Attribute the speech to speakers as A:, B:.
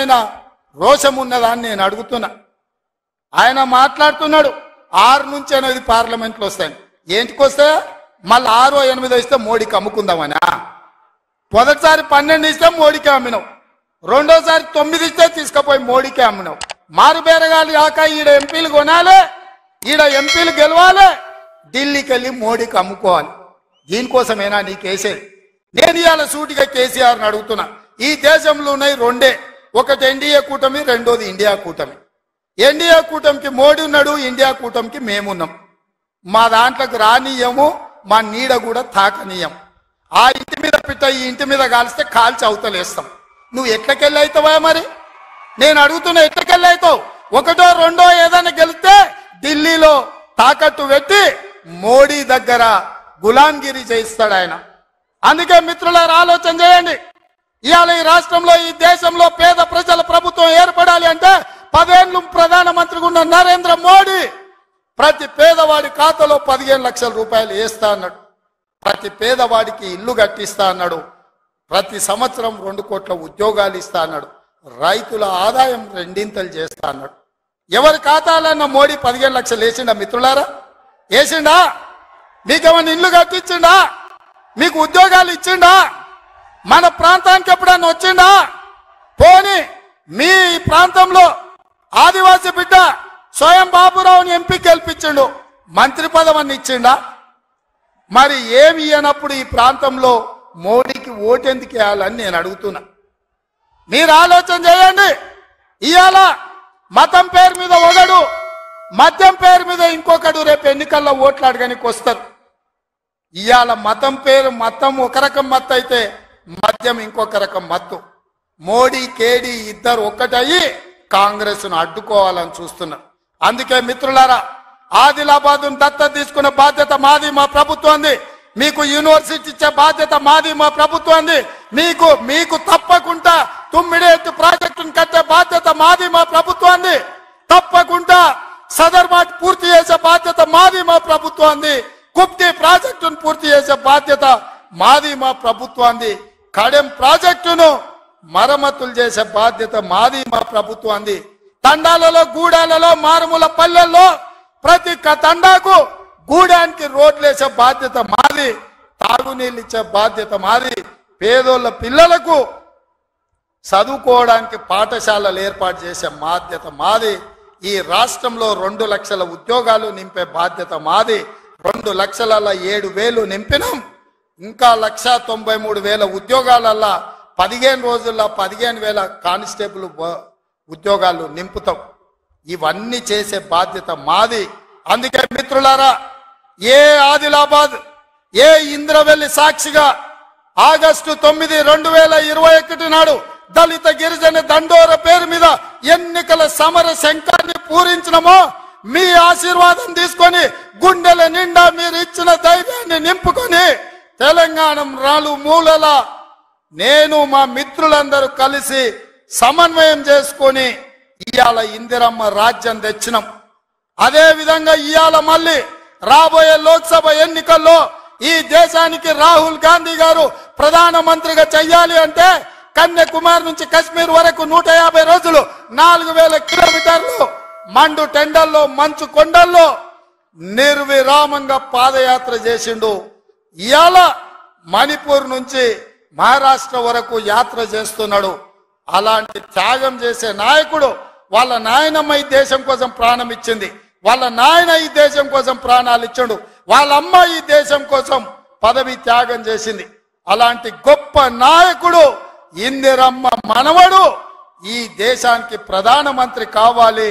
A: ఏమైనా రోషం ఉన్నదా అని నేను అడుగుతున్నా. ఆయన మాట్లాడుతున్నాడు 6 నుంచి 8 పార్లమెంట్లు వస్తాయి. ఏంటికి వస్తాయా? మళ్ళీ 6 or 8 ఇస్తే మోడీకి అమ్ముకుందామనా? మొదటిసారి 12 ఇస్తే మోడీకి అమ్మినావు, రెండోసారి 9 ఇస్తే తీసుకుపోయి మోడీకి అమ్మినావు. మారు బేరగాలు కాక ఈడ ఎంపీలు కొనాలి, ఈడ ఎంపీలు గెలవాలి, ఢిల్లీకి వెళ్ళి మోడీకి అమ్ముకోవాలి. దీనికోసమేనా నీకేసేది? నేను ఇవాళ సూటిగా కేసీఆర్ని అడుగుతున్నా. ఈ దేశంలో ఉన్నాయి 2, ఒకటి ఎన్డీఏ కూటమి, రెండోది ఇండియా కూటమి. ఎన్డీఏ కూటమికి మోడీ ఉన్నాడు, ఇండియా కూటమికి మేమున్నాం. మా దాంట్లోకి రానీయము, మా నీడ కూడా తాకనీయం. ఆ ఇంటి మీద పిట్ట ఈ ఇంటి మీద కాలిస్తే కాల్చి అవతలేస్తాం. నువ్వు ఎట్లకెళ్ళి అవుతావా? మరి నేను అడుగుతున్నా, ఎట్లకెళ్ళి అవుతావు? 1, 2 ఏదైనా గెలిస్తే ఢిల్లీలో తాకట్టు పెట్టి మోడీ దగ్గర గులాంగిరి చేయిస్తాడు ఆయన. అందుకే మిత్రులారా ఆలోచన చేయండి. ఇవాళ ఈ రాష్ట్రంలో ఈ దేశంలో పేద ప్రజల ప్రభుత్వం ఏర్పడాలి అంటే 10 ఏళ్ళు ప్రధానమంత్రిగా ఉన్న నరేంద్ర మోడీ ప్రతి పేదవాడి ఖాతాలో 15 లక్షల రూపాయలు వేస్తా అన్నాడు. ప్రతి పేదవాడికి ఇల్లు కట్టిస్తా అన్నాడు. ప్రతి సంవత్సరం 2 కోట్ల ఉద్యోగాలు ఇస్తా అన్నాడు. రైతుల ఆదాయం 2 చేస్తా అన్నాడు. ఎవరి ఖాతాలన్న మోడీ 15 లక్షలు వేసిండా? మిత్రులారా వేసిండా? మీకేమన్నా ఇల్లు కట్టించిండా? మీకు ఉద్యోగాలు ఇచ్చిండా? మన ప్రాంతానికి ఎప్పుడన్నా వచ్చిండా? పోనీ మీ ప్రాంతంలో ఆదివాసీ బిడ్డ స్వయం బాబురావుని ఎంపీ గెలిపించిండు, మంత్రి పదవిని ఇచ్చిండా? మరి ఏమి ఇయ్యనప్పుడు ఈ ప్రాంతంలో మోడీకి ఓటెందుకు వేయాలని నేను అడుగుతున్నా. మీరు ఆలోచన చేయండి. ఇవాళ మతం పేరు మీద ఒకడు, మద్యం పేరు మీద ఇంకొకడు రేపు ఎన్నికల్లో ఓట్లు అడగడానికి వస్తారు. ఇవాళ మతం పేరు మతం ఒక రకం మత్తు అయితే మద్యం ఇంకొక రకం మత్తు. మోడీ కేడీ ఇద్దరు ఒక్కటయ్యి కాంగ్రెస్ ను అడ్డుకోవాలని చూస్తున్నారు. అందుకే మిత్రులారా, ఆదిలాబాద్ దత్తత తీసుకునే బాధ్యత మాది, మా ప్రభుత్వాన్ని. మీకు యూనివర్సిటీ ఇచ్చే బాధ్యత మాది, మా ప్రభుత్వాన్ని. మీకు తప్పకుండా తుమ్మిడేట్టు ప్రాజెక్టును కట్టే బాధ్యత మాది, మా ప్రభుత్వాన్ని. తప్పకుండా సదర్మాట్ పూర్తి చేసే బాధ్యత మాది, మా ప్రభుత్వాన్ని. కుప్తి ప్రాజెక్టును పూర్తి చేసే బాధ్యత మాది, మా ప్రభుత్వాన్ని. కడెం ప్రాజెక్టును మరమ్మతులు చేసే బాధ్యత మాది, మా ప్రభుత్వాన్ని. తండాలలో, గూడాలలో, మారుమూల పల్లెల్లో ప్రతి తండాకు గూడానికి రోడ్లు వేసే బాధ్యత మాది. తాగునీళ్ళు ఇచ్చే బాధ్యత మాది. పేదోళ్ళ పిల్లలకు చదువుకోవడానికి పాఠశాలలు ఏర్పాటు చేసే బాధ్యత మాది. ఈ రాష్ట్రంలో 2 లక్షల ఉద్యోగాలు నింపే బాధ్యత మాది. 2,07,000 నింపినాం. ఇంకా 1,93,000 ఉద్యోగాలల్లా 15 రోజుల్లో 15,000 కానిస్టేబుల్ ఉద్యోగాలు నింపుతాం. ఇవన్నీ చేసే బాధ్యత మాది. అందుకే మిత్రులారా, ఏ ఆదిలాబాద్, ఏ ఇంద్రవెల్లి సాక్షిగా ఆగస్టు 9, 2021 నాడు దళిత గిరిజన దండోర పేరు మీద ఎన్నికల సమర శంఖాన్ని పూరించినమో, మీ ఆశీర్వాదం తీసుకొని గుండెల నిండా మీరు ఇచ్చిన ధైర్యాన్ని నింపుకొని తెలంగాణ మూలల నేను మా మిత్రులందరూ కలిసి సమన్వయం చేసుకొని ఇవాళ ఇందిరమ్మ రాజ్యం తెచ్చినాం. అదే విధంగా ఇవాళ మళ్ళీ రాబోయే లోక్సభ ఎన్నికల్లో ఈ దేశానికి రాహుల్ గాంధీ గారు ప్రధానమంత్రిగా చెయ్యాలి అంటే కన్యాకుమారి నుంచి కశ్మీర్ వరకు 150 రోజులు 4,000 కిలోమీటర్లు మండు టెండల్లో, మంచు కొండల్లో నిర్విరామంగా పాదయాత్ర చేసిండు. ఇవాళ మణిపూర్ నుంచి మహారాష్ట్ర వరకు యాత్ర చేస్తున్నాడు. అలాంటి త్యాగం చేసే నాయకుడు. వాళ్ళ నాయనమ్మ ఈ దేశం కోసం ప్రాణం ఇచ్చింది, వాళ్ళ నాయన ఈ దేశం కోసం ప్రాణాలు ఇచ్చాడు, వాళ్ళ అమ్మ ఈ దేశం కోసం పదవి త్యాగం చేసింది. అలాంటి గొప్ప నాయకుడు ఇందిరమ్మ మనవడు ఈ దేశానికి ప్రధానమంత్రి కావాలి.